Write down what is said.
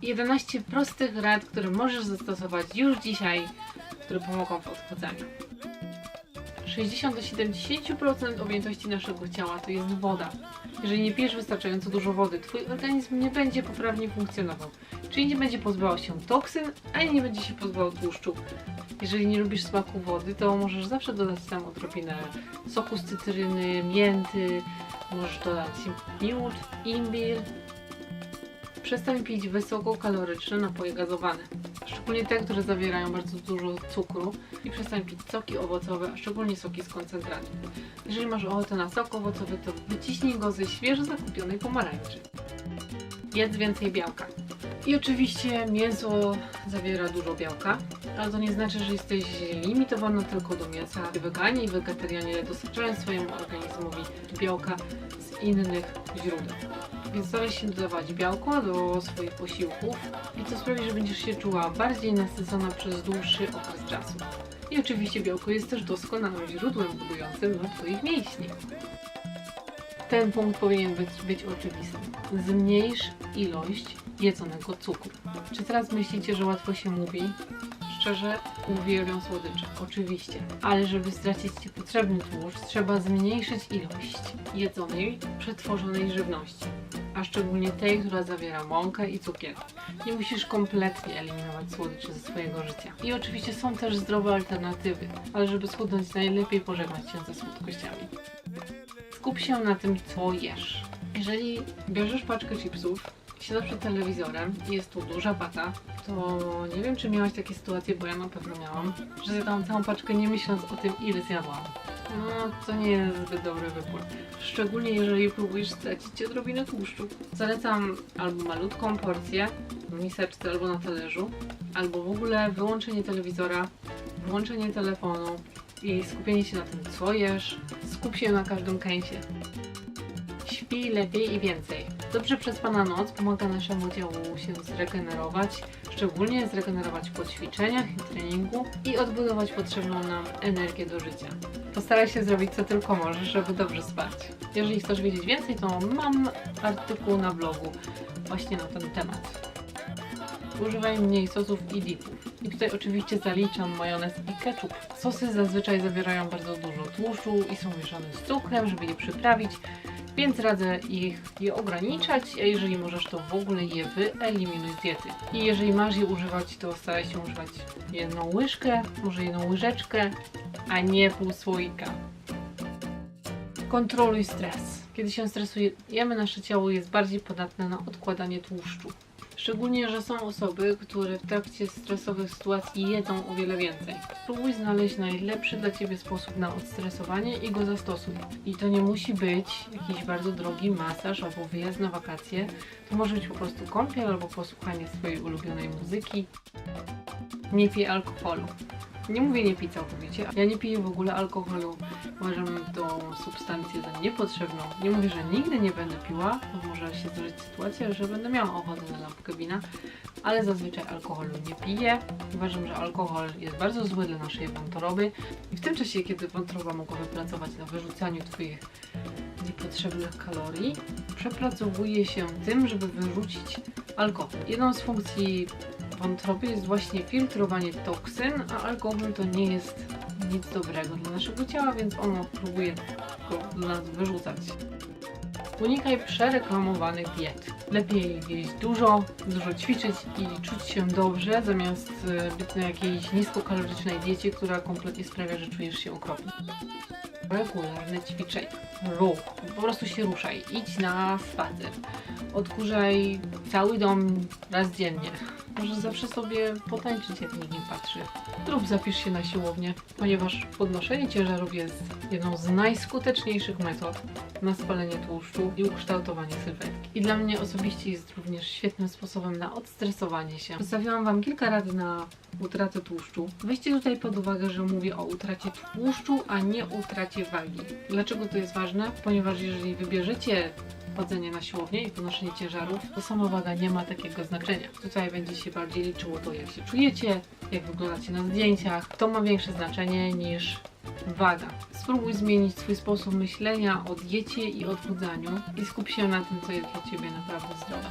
11 prostych rad, które możesz zastosować już dzisiaj, które pomogą w odchudzaniu. 60 do 70% objętości naszego ciała to jest woda. Jeżeli nie pijesz wystarczająco dużo wody, Twój organizm nie będzie poprawnie funkcjonował, czyli nie będzie pozbywał się toksyn, ani nie będzie się pozbywał tłuszczu. Jeżeli nie lubisz smaku wody, to możesz zawsze dodać tam odrobinę soku z cytryny, mięty, możesz dodać miód, imbir. Przestań pić wysokokaloryczne napoje gazowane, szczególnie te, które zawierają bardzo dużo cukru, i przestań pić soki owocowe, a szczególnie soki z koncentratu. Jeżeli masz ochotę na sok owocowy, to wyciśnij go ze świeżo zakupionej pomarańczy. Jedz więcej białka. I oczywiście mięso zawiera dużo białka, ale to nie znaczy, że jesteś limitowany tylko do mięsa. Weganie i wegetarianie dostarczają swojemu organizmowi białka z innych źródeł. Więc staraj się dodawać białko do swoich posiłków i to sprawi, że będziesz się czuła bardziej nasycona przez dłuższy okres czasu. I oczywiście białko jest też doskonałym źródłem budującym dla Twoich mięśni. Ten punkt powinien być oczywisty. Zmniejsz ilość jedzonego cukru. Czy teraz myślicie, że łatwo się mówi? Szczerze, uwielbiam słodycze, oczywiście. Ale żeby stracić potrzebny tłuszcz, trzeba zmniejszyć ilość jedzonej, przetworzonej żywności. A szczególnie tej, która zawiera mąkę i cukier. Nie musisz kompletnie eliminować słodyczy ze swojego życia. I oczywiście są też zdrowe alternatywy, ale żeby schudnąć, najlepiej pożegnać się ze słodkościami. Skup się na tym, co jesz. Jeżeli bierzesz paczkę chipsów, siadasz przed telewizorem i jest tu duża wata, to nie wiem, czy miałaś takie sytuacje, bo ja na pewno miałam, że zjadłam całą paczkę, nie myśląc o tym, ile zjadłam. No, to nie jest zbyt dobry wybór. Szczególnie jeżeli próbujesz stracić odrobinę tłuszczu. Zalecam albo malutką porcję w miseczce albo na talerzu, albo w ogóle wyłączenie telewizora, wyłączenie telefonu i skupienie się na tym, co jesz. Skup się na każdym kęsie. Śpij lepiej i więcej. Dobrze przespana noc pomaga naszemu ciału się zregenerować, szczególnie zregenerować po ćwiczeniach i treningu i odbudować potrzebną nam energię do życia. Postaraj się zrobić co tylko możesz, żeby dobrze spać. Jeżeli chcesz wiedzieć więcej, to mam artykuł na blogu właśnie na ten temat. Używaj mniej sosów i dipów. I tutaj oczywiście zaliczam majonez i ketchup. Sosy zazwyczaj zawierają bardzo dużo tłuszczu i są mieszane z cukrem, żeby je przyprawić, więc radzę je ograniczać, a jeżeli możesz, to w ogóle je wyeliminuj z diety. I jeżeli masz je używać, to staraj się używać jedną łyżkę, może jedną łyżeczkę, a nie pół słoika. Kontroluj stres. Kiedy się stresujemy, nasze ciało jest bardziej podatne na odkładanie tłuszczu. Szczególnie, że są osoby, które w trakcie stresowych sytuacji jedzą o wiele więcej. Spróbuj znaleźć najlepszy dla Ciebie sposób na odstresowanie i go zastosuj. I to nie musi być jakiś bardzo drogi masaż albo wyjazd na wakacje. To może być po prostu kąpiel albo posłuchanie swojej ulubionej muzyki. Nie pij alkoholu. Nie mówię nie pij całkowicie. Ja nie piję w ogóle alkoholu. Uważam tą substancję za niepotrzebną. Nie mówię, że nigdy nie będę piła, bo może się zdarzyć sytuacja, że będę miała ochotę na lampkę wina, ale zazwyczaj alkoholu nie piję. Uważam, że alkohol jest bardzo zły dla naszej wątroby i w tym czasie, kiedy wątroba mogła pracować na wyrzucaniu Twoich niepotrzebnych kalorii, przepracowuje się tym, żeby wyrzucić alkohol. Jedną z funkcji wątroby jest właśnie filtrowanie toksyn, a alkohol to nie jest nic dobrego dla naszego ciała, więc ono próbuje go dla nas wyrzucać. Unikaj przereklamowanych diet. Lepiej jeść dużo ćwiczyć i czuć się dobrze, zamiast być na jakiejś niskokalorycznej diecie, która kompletnie sprawia, że czujesz się okropnie. Regularne ćwiczenie. Ruch. Po prostu się ruszaj. Idź na spacer. Odkurzaj cały dom raz dziennie. Może zawsze sobie potańczyć, jak nikt nie patrzy. Lub zapisz się na siłownię, ponieważ podnoszenie ciężarów jest jedną z najskuteczniejszych metod na spalenie tłuszczu i ukształtowanie sylwetki. I dla mnie osobiście jest również świetnym sposobem na odstresowanie się. Przedstawiłam Wam kilka rad na utratę tłuszczu. Weźcie tutaj pod uwagę, że mówię o utracie tłuszczu, a nie utracie wagi. Dlaczego to jest ważne? Ponieważ jeżeli wybierzecie chodzenie na siłownię i podnoszenie ciężarów, to sama waga nie ma takiego znaczenia. Tutaj będzie się bardziej liczyło to, jak się czujecie, jak wyglądacie na zdjęciach. To ma większe znaczenie niż waga. Spróbuj zmienić swój sposób myślenia o diecie i odchudzaniu i skup się na tym, co jest dla Ciebie naprawdę zdrowe.